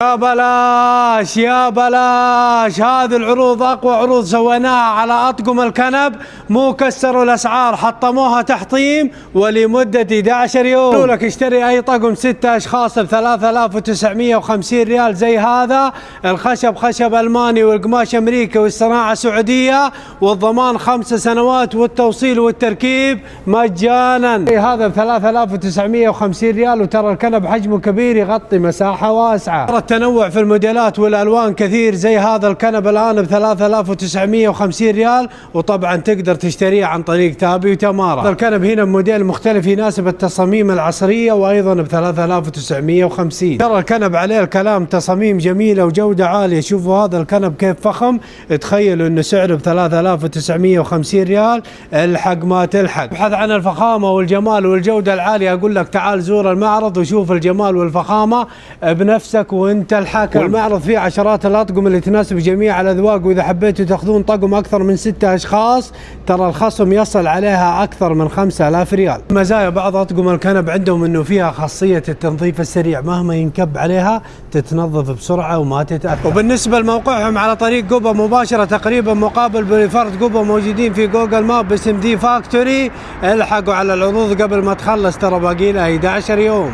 يا بلاش يا بلاش، هذه العروض اقوى عروض سويناها على اطقم الكنب، مو كسروا الاسعار، حطموها تحطيم ولمده 11 يوم. يقولوا لك اشتري اي طقم 6 اشخاص ب 3950 ريال زي هذا، الخشب خشب الماني والقماش امريكي والصناعه سعوديه، والضمان 5 سنوات والتوصيل والتركيب مجانا. هذا ب 3950 ريال، وترى الكنب حجمه كبير يغطي مساحه واسعه. التنوع في الموديلات والالوان كثير. زي هذا الكنب الان ب 3950 ريال، وطبعا تقدر تشتريه عن طريق تابي وتمارا. هذا الكنب هنا بموديل مختلف يناسب التصاميم العصريه، وايضا ب 3950. ترى الكنب عليه الكلام، تصاميم جميله وجوده عاليه. شوفوا هذا الكنب كيف فخم، تخيلوا انه سعره ب 3950 ريال. الحق ما تلحق. ابحث عن الفخامه والجمال والجوده العاليه، اقول لك تعال زور المعرض وشوف الجمال والفخامه بنفسك وانت الحاكم. والمعرض فيه عشرات الاطقم اللي تناسب جميع الاذواق، واذا حبيتوا تاخذون طقم اكثر من 6 اشخاص ترى الخصم يصل عليها اكثر من 5000 ريال. مزايا بعض اطقم الكنب عندهم انه فيها خاصيه التنظيف السريع، مهما ينكب عليها تتنظف بسرعه وما تتاثر. وبالنسبه لموقعهم على طريق قبة مباشره، تقريبا مقابل بوليفارد قبة، موجودين في جوجل ماب باسم دي فاكتوري. الحقوا على العروض قبل ما تخلص، ترى باقي لها 11 يوم.